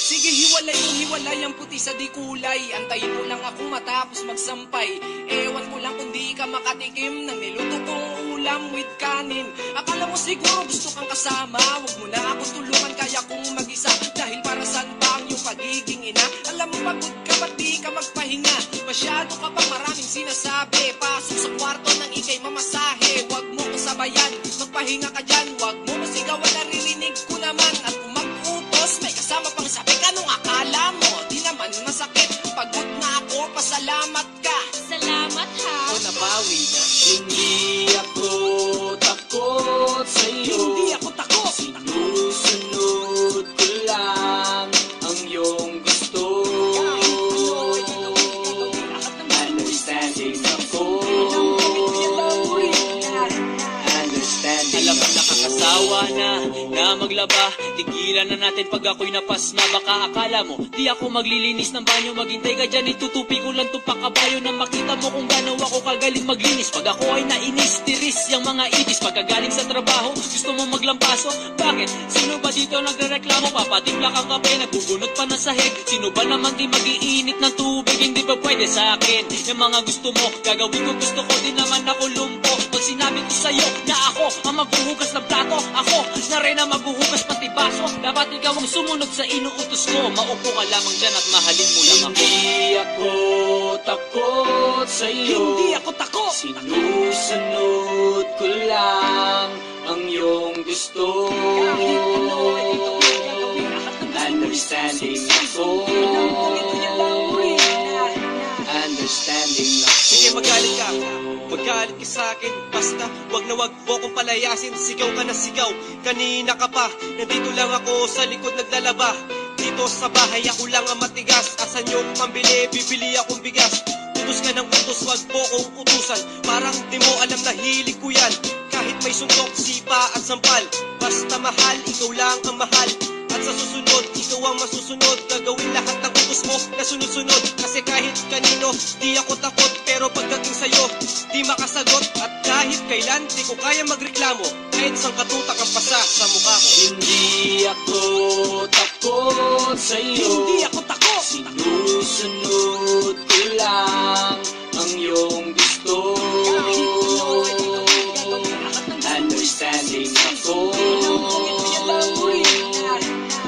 Sige, hiwalay ang puti sa di kulay. Antayin mo lang ako matapos magsampay. Ewan ko lang kung di ka makatikim ng niluto kong ulam with kanin. Akala mo siguro gusto kang kasama. Huwag mo na ako tulungan, kaya kong mag-isa. Dahil para saan ba ang iyong pagiging ina? Alam mo pagod ka, ba't di ka magpahinga? Masyado ka pa maraming sinasabi. Pasok sa kwarto ng ikay mamasahe. Huwag mo ko sabayan, magpahinga ka dyan. Huwag mo masigawan, naririnig ko naman. At kung mag-utos, may kasama pang sabi. Anong akala mo? Di naman masakit. Pagod na ako, pasalamat ka. Salamat ha. O nabawi na. Hindi ako takot sa'yo. Hindi ako takot. Sinusunod ko lang ang iyong gusto. Understanding ako. Alam mo nakakasawa na maglaba. Tigilan na natin pag ako'y napasma. Baka akala mo di ako maglilinis ng banyo. Maghintay ka dyan, itutupi ko lang itong pakabayo. Na makita mo kung gano'n ako kagaling maglinis. Pag ako ay nainis, tiris yung mga itis. Pagkagaling sa trabaho, gusto mo maglampaso. Bakit? Sino ba dito nagrereklamo? Papatimpla kang kape, nagbubunot pa ng sahig. Sino ba naman di mag-iinit ng tubig? Hindi ba pwede sa akin? Yung mga gusto mo, gagawin ko gusto ko. Di naman ako lumpo. Pag sinabi ko sa'yo na ako ang maghuhugas ng plato, ako na rin ang maghuhugas pati baso. Dapat ikaw ang sumunod sa inuutos ko. Maupo ka lamang dyan at mahalin mo lang ako. Hindi ako takot sa'yo. Hindi ako takot. Sinusunod ko lang ang iyong gusto. Kahit ano ay ikaw ay gagawin. Understanding ako. Alam kong ito yan lang rin. Understanding ako. Sige, magalit ka. Magalit ka sa akin. Basta wag na wag mo kong palayasin. Sigaw ka na sigaw. Kanina ka pa. Nandito lang ako sa likod naglalaba. Dito sa bahay ako lang ang matigas. Asan yung pambili? Bibili akong bigas. Utos ka ng utos, wag mo kong utusan. Parang di mo alam na hilig ko yan. Kahit may suntok, sipa at sampal. Basta mahal, ikaw lang ang mahal. At sa susunod, ikaw ang masusunod. Gagawin lahat ng utos mo na sunod-sunod. Kasi kahit kanino, di ako takot. Pero pagdating sa'yo, di makasagot. At kahit kailan, di ko kaya magreklamo. Kahit sang katutak ang pasa sa mukha ko. Hindi ako takot sa'yo. Hindi ako takot. Sinusunod ko lang ang iyong gusto. Kahit ano ay ikaw ay gagawin. Understanding ako. Alam kong ito yan lang rin.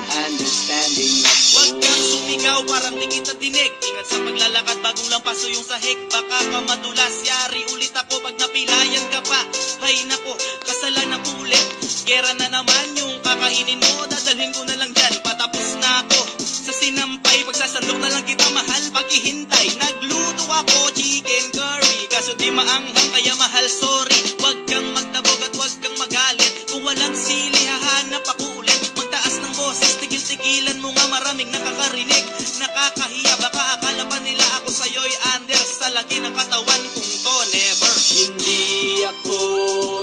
Understanding ako. Huwag kang sumigaw, parang di kita dinig. Ingat sa paglalakad, bagong lang paso yung sahig. Baka ka madulas, yari ulit ako pag napilayan ka pa. Hay nako, kasalanan ko ulit. Gera na naman yung kakainin mo. Dadalhin ko na lang dyan, patapos na ako. Sa sinampay, pagsasandok na lang kita mahal. Paghihintay, nagluto ako chicken curry. Kaso di maanghang kaya mahal, sorry. Huwag kang magtabog at huwag kang magalit. Kung walang sili, hahanap ako ulit. Magtaas ng boses, tigil-tigilan mo nga, maraming nakakarinig. Nakakahiya, baka akala pa nila ako sa'yo'y under. Sa laki ng katawan kung to, never. Hindi ako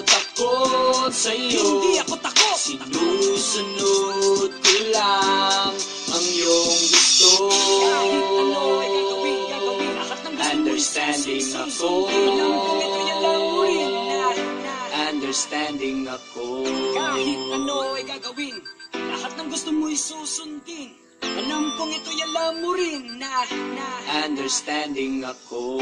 takot sa'yo. Hindi ako takot. Sinusunod ko lang ang iyong gusto. Kahit ano ay gagawin. Lahat ng gusto mo Understanding ako. Alam kong ito yan lang rin. Understanding ako. Kahit ano ay gagawin. Lahat ng gusto mo susundin. Alam kong ito yan lang mo rin. Understanding ako.